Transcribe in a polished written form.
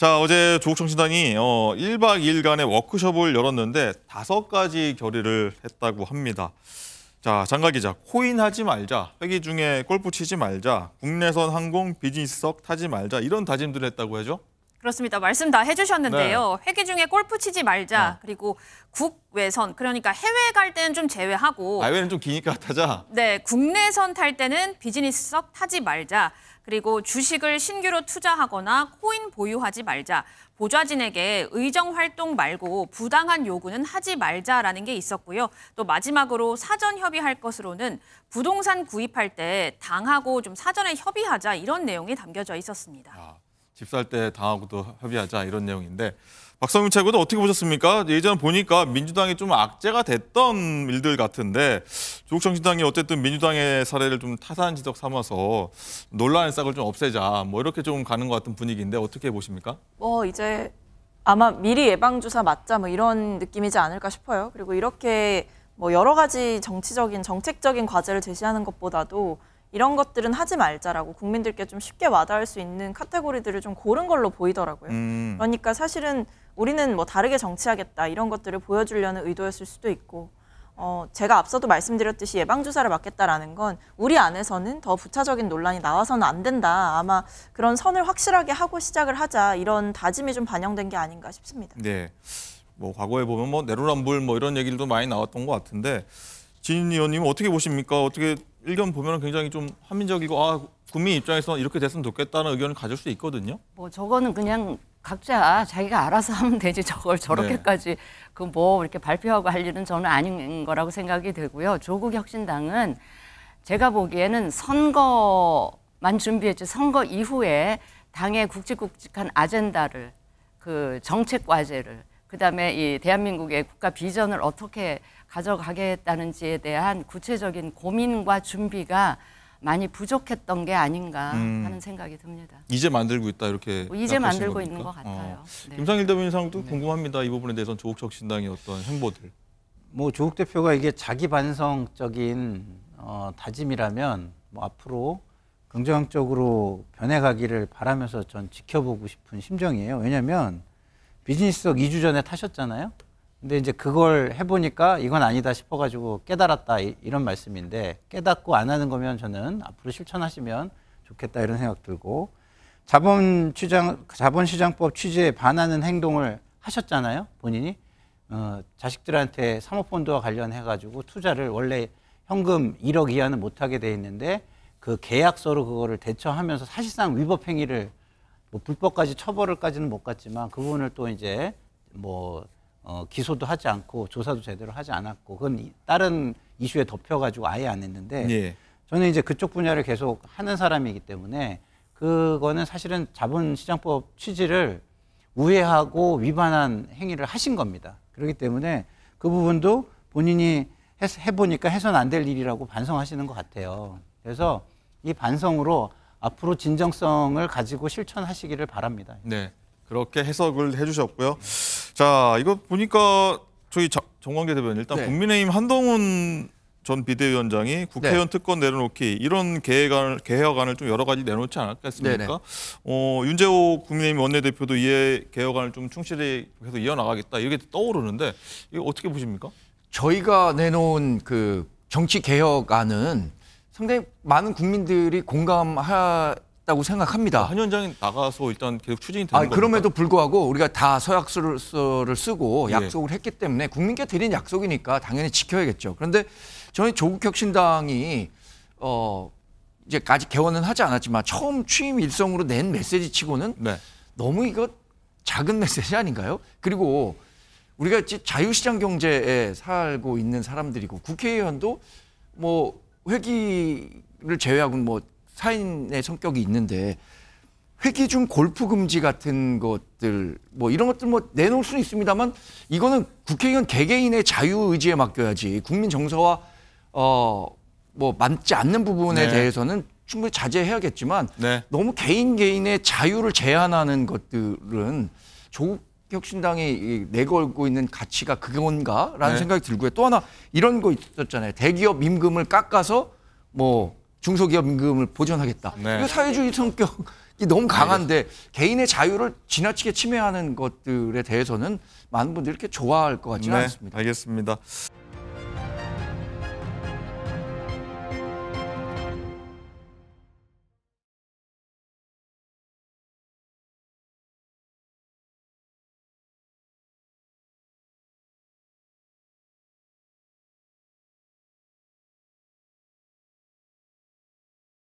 자, 어제 조국정신당이 1박 2일간의 워크숍을 열었는데 5가지 결의를 했다고 합니다. 자, 장가 기자, 코인 하지 말자, 회기 중에 골프 치지 말자, 국내선 항공 비즈니스석 타지 말자 이런 다짐들을 했다고 하죠? 그렇습니다. 말씀 다 해주셨는데요. 네. 회기 중에 골프 치지 말자, 그리고 국외선, 그러니까 해외 갈 때는 좀 제외하고 해외는 좀 기니까 타자. 네, 국내선 탈 때는 비즈니스석 타지 말자, 그리고 주식을 신규로 투자하거나 코인 보유하지 말자, 보좌진에게 의정 활동 말고 부당한 요구는 하지 말자라는 게 있었고요. 또 마지막으로 사전 협의할 것으로는 부동산 구입할 때 당하고 좀 사전에 협의하자 이런 내용이 담겨져 있었습니다. 집 살 때 당하고도 협의하자 이런 내용인데 박성윤 최고도 어떻게 보셨습니까? 예전 보니까 민주당이 좀 악재가 됐던 일들 같은데 조국정신당이 어쨌든 민주당의 사례를 좀 타산지적 삼아서 논란의 싹을 좀 없애자 뭐 이렇게 좀 가는 것 같은 분위기인데 어떻게 보십니까? 이제 아마 미리 예방주사 맞자 뭐 이런 느낌이지 않을까 싶어요. 그리고 이렇게 뭐 여러 가지 정책적인 과제를 제시하는 것보다도 이런 것들은 하지 말자라고 국민들께 좀 쉽게 와닿을 수 있는 카테고리들을 좀 고른 걸로 보이더라고요. 그러니까 사실은 우리는 뭐 다르게 정치하겠다 이런 것들을 보여주려는 의도였을 수도 있고 제가 앞서도 말씀드렸듯이 예방주사를 맞겠다라는 건 우리 안에서는 더 부차적인 논란이 나와서는 안 된다. 아마 그런 선을 확실하게 하고 시작을 하자 이런 다짐이 좀 반영된 게 아닌가 싶습니다. 네, 뭐 과거에 보면 뭐 내로남불 뭐 이런 얘기들도 많이 나왔던 것 같은데 진 의원님은 어떻게 보십니까? 어떻게 의견 보면 굉장히 좀 합리적이고 국민 입장에서 이렇게 됐으면 좋겠다는 의견을 가질 수 있거든요. 뭐 저거는 그냥 각자 자기가 알아서 하면 되지 저걸 저렇게까지 그 뭐 이렇게 발표하고 할 일은 저는 아닌 거라고 생각이 되고요. 조국혁신당은 제가 보기에는 선거만 준비했지 선거 이후에 당의 굵직굵직한 아젠다를 그 정책 과제를 그다음에 이 대한민국의 국가 비전을 어떻게 가져가겠다는지에 대한 구체적인 고민과 준비가 많이 부족했던 게 아닌가 하는 생각이 듭니다. 이제 만들고 있다 이렇게 이제 만들고 겁니까? 있는 것 같아요. 네. 김상일 대변인상도 궁금합니다. 이 부분에 대해서는 조국혁신당의 어떤 행보들. 뭐 조국 대표가 이게 자기 반성적인 다짐이라면 뭐 앞으로 긍정적으로 변해가기를 바라면서 전 지켜보고 싶은 심정이에요. 왜냐하면 비즈니스석 2주 전에 타셨잖아요. 근데 이제 그걸 해보니까 이건 아니다 싶어가지고 깨달았다 이런 말씀인데 깨닫고 안 하는 거면 저는 앞으로 실천하시면 좋겠다 이런 생각 들고 자본시장법 취지에 반하는 행동을 하셨잖아요. 본인이 자식들한테 사모펀드와 관련해가지고 투자를 원래 현금 1억 이하는 못하게 돼 있는데 그 계약서로 그거를 대처하면서 사실상 위법 행위를 뭐 불법까지 처벌을까지는 못 갔지만 그 부분을 또 이제 뭐 기소도 하지 않고 조사도 제대로 하지 않았고 그건 다른 이슈에 덮여가지고 아예 안 했는데 예. 저는 이제 그쪽 분야를 계속 하는 사람이기 때문에 그거는 사실은 자본시장법 취지를 우회하고 위반한 행위를 하신 겁니다. 그렇기 때문에 그 부분도 본인이 해보니까 해서는 안 될 일이라고 반성하시는 것 같아요. 그래서 이 반성으로 앞으로 진정성을 가지고 실천하시기를 바랍니다. 네, 그렇게 해석을 해주셨고요. 자, 이거 보니까 저희 정광재 대변인 일단 국민의힘 한동훈 전 비대위원장이 국회의원 특권 내려놓기 이런 개혁안을 좀 여러 가지 내놓지 않았겠습니까? 윤재호 국민의힘 원내대표도 이에 개혁안을 좀 충실히 계속 이어나가겠다 이렇게 떠오르는데 이거 어떻게 보십니까? 저희가 내놓은 그 정치 개혁안은 상당히 많은 국민들이 공감했다고 생각합니다. 한 위원장이 나가서 일단 계속 추진이 되는 겁니까? 그럼에도 불구하고 우리가 다 서약서를 쓰고 약속을 했기 때문에 국민께 드린 약속이니까 당연히 지켜야겠죠. 그런데 저는 조국혁신당이 이제 아직 개원은 하지 않았지만 처음 취임 일성으로 낸 메시지 치고는 너무 이거 작은 메시지 아닌가요? 그리고 우리가 자유시장 경제에 살고 있는 사람들이고 국회의원도 뭐 회기를 제외하고는 뭐 사인의 성격이 있는데 회기 중 골프 금지 같은 것들 뭐 이런 것들 뭐 내놓을 수는 있습니다만 이거는 국회의원 개개인의 자유 의지에 맡겨야지 국민 정서와 뭐 맞지 않는 부분에 대해서는 충분히 자제해야겠지만 너무 개인의 자유를 제한하는 것들은 조국혁신당이 내걸고 있는 가치가 그건가라는 생각이 들고요. 또 하나 이런 거 있었잖아요. 대기업 임금을 깎아서 뭐 중소기업 임금을 보전하겠다. 이거 사회주의 성격이 이 너무 강한데 개인의 자유를 지나치게 침해하는 것들에 대해서는 많은 분들이 이렇게 좋아할 것 같지는 않습니다. 알겠습니다.